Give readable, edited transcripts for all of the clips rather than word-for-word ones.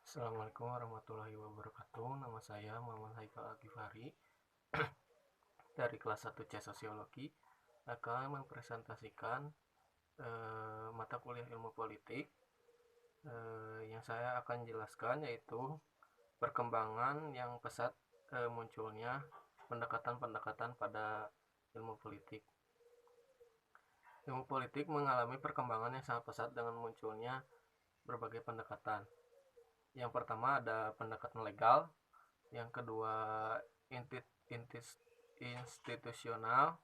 Assalamualaikum warahmatullahi wabarakatuh. Nama saya Muhammad Haikal Al-Ghifari dari kelas 1C Sosiologi akan mempresentasikan mata kuliah ilmu politik. Yang saya akan jelaskan yaitu perkembangan yang pesat munculnya pendekatan-pendekatan pada ilmu politik. Ilmu politik mengalami perkembangan yang sangat pesat dengan munculnya berbagai pendekatan. Yang pertama ada pendekatan legal, yang kedua institusional,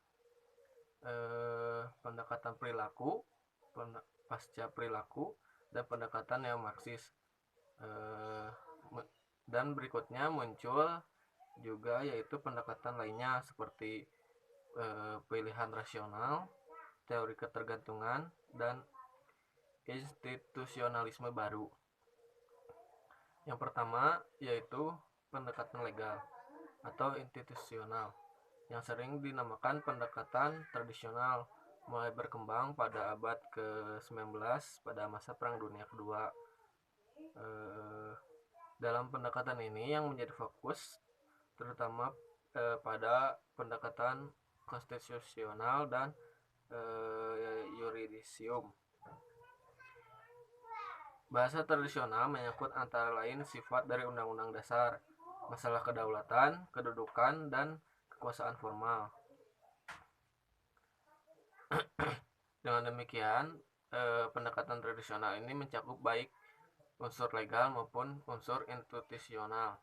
pendekatan perilaku, pasca perilaku, dan pendekatan neo-Marxis. Dan berikutnya muncul juga yaitu pendekatan lainnya seperti pilihan rasional, teori ketergantungan, dan institusionalisme baru. Yang pertama yaitu pendekatan legal atau institusional yang sering dinamakan pendekatan tradisional, mulai berkembang pada abad ke-19 pada masa Perang Dunia Kedua. Dalam pendekatan ini yang menjadi fokus terutama pada pendekatan konstitusional dan yuridisium. Bahasa tradisional menyangkut antara lain sifat dari Undang-Undang Dasar, masalah kedaulatan, kedudukan, dan kekuasaan formal. Dengan demikian, pendekatan tradisional ini mencakup baik unsur legal maupun unsur institusional.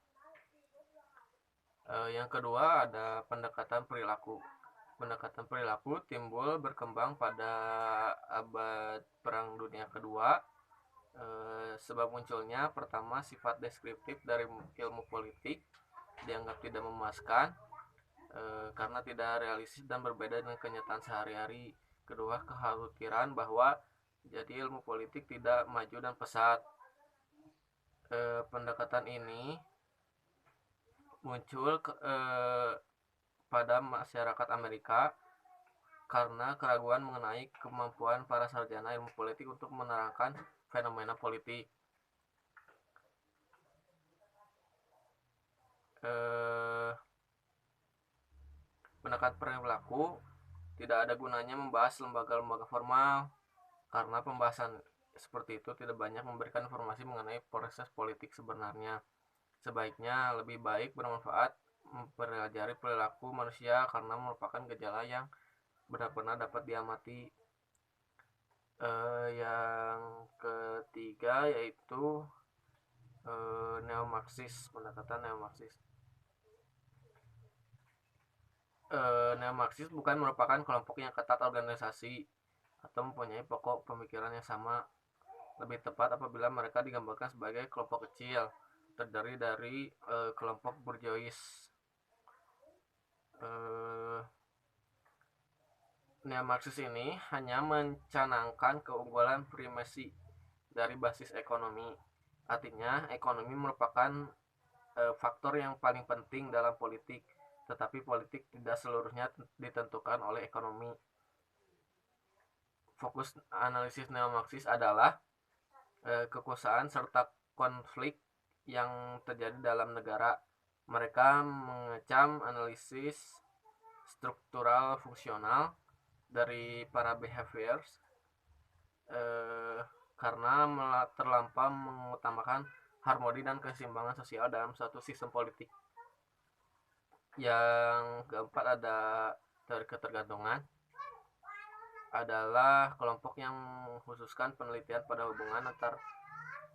Yang kedua ada pendekatan perilaku. Pendekatan perilaku timbul berkembang pada abad Perang Dunia Kedua. Sebab munculnya pertama sifat deskriptif dari ilmu politik dianggap tidak memuaskan karena tidak realistis dan berbeda dengan kenyataan sehari-hari. Kedua, kekhawatiran bahwa jadi ilmu politik tidak maju dan pesat. Pendekatan ini muncul pada masyarakat Amerika karena keraguan mengenai kemampuan para sarjana ilmu politik untuk menerangkan fenomena politik. Pendekatan perilaku tidak ada gunanya membahas lembaga-lembaga formal karena pembahasan seperti itu tidak banyak memberikan informasi mengenai proses politik sebenarnya. Sebaiknya lebih baik bermanfaat mempelajari perilaku manusia karena merupakan gejala yang benar-benar dapat diamati. Yang ketiga yaitu neo-Marxis, pendekatan neo-Marxis. Neo-Marxis bukan merupakan kelompok yang ketat organisasi atau mempunyai pokok pemikiran yang sama. Lebih tepat apabila mereka digambarkan sebagai kelompok kecil terdiri dari kelompok bourgeois. Neo-Marxis ini hanya mencanangkan keunggulan primasi dari basis ekonomi. Artinya ekonomi merupakan faktor yang paling penting dalam politik, tetapi politik tidak seluruhnya ditentukan oleh ekonomi. Fokus analisis neo-Marxis adalah kekuasaan serta konflik yang terjadi dalam negara. Mereka mengecam analisis struktural fungsional dari para behaviors karena terlampau mengutamakan harmoni dan keseimbangan sosial dalam suatu sistem politik. Yang keempat ada teori ketergantungan, adalah kelompok yang mengkhususkan penelitian pada hubungan antar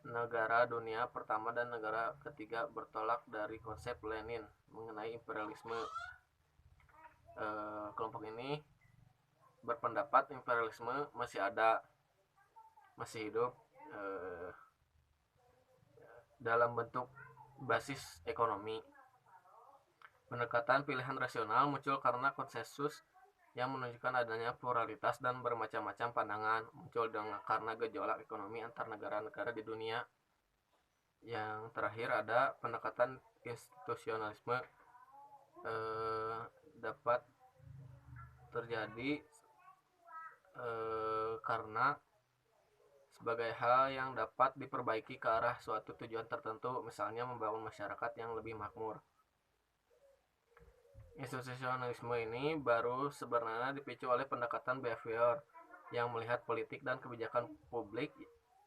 negara dunia pertama dan negara ketiga, bertolak dari konsep Lenin mengenai imperialisme. Kelompok ini berpendapat imperialisme masih hidup dalam bentuk basis ekonomi. Pendekatan pilihan rasional muncul karena konsensus yang menunjukkan adanya pluralitas dan bermacam-macam pandangan, muncul karena gejolak ekonomi antar negara-negara di dunia. Yang terakhir ada pendekatan institusionalisme, dapat terjadi karena sebagai hal yang dapat diperbaiki ke arah suatu tujuan tertentu, misalnya membangun masyarakat yang lebih makmur. Institusionalisme ini baru sebenarnya dipicu oleh pendekatan behavior yang melihat politik dan kebijakan publik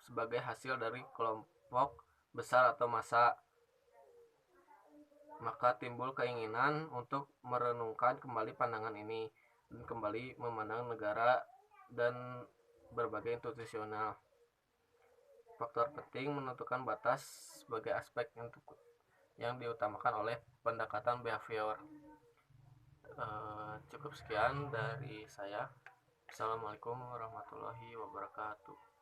sebagai hasil dari kelompok besar atau massa. Maka timbul keinginan untuk merenungkan kembali pandangan ini dan kembali memandang negara dan berbagai institusional. Faktor penting menentukan batas sebagai aspek yang diutamakan oleh pendekatan behavior. Cukup sekian dari saya. Assalamualaikum warahmatullahi wabarakatuh.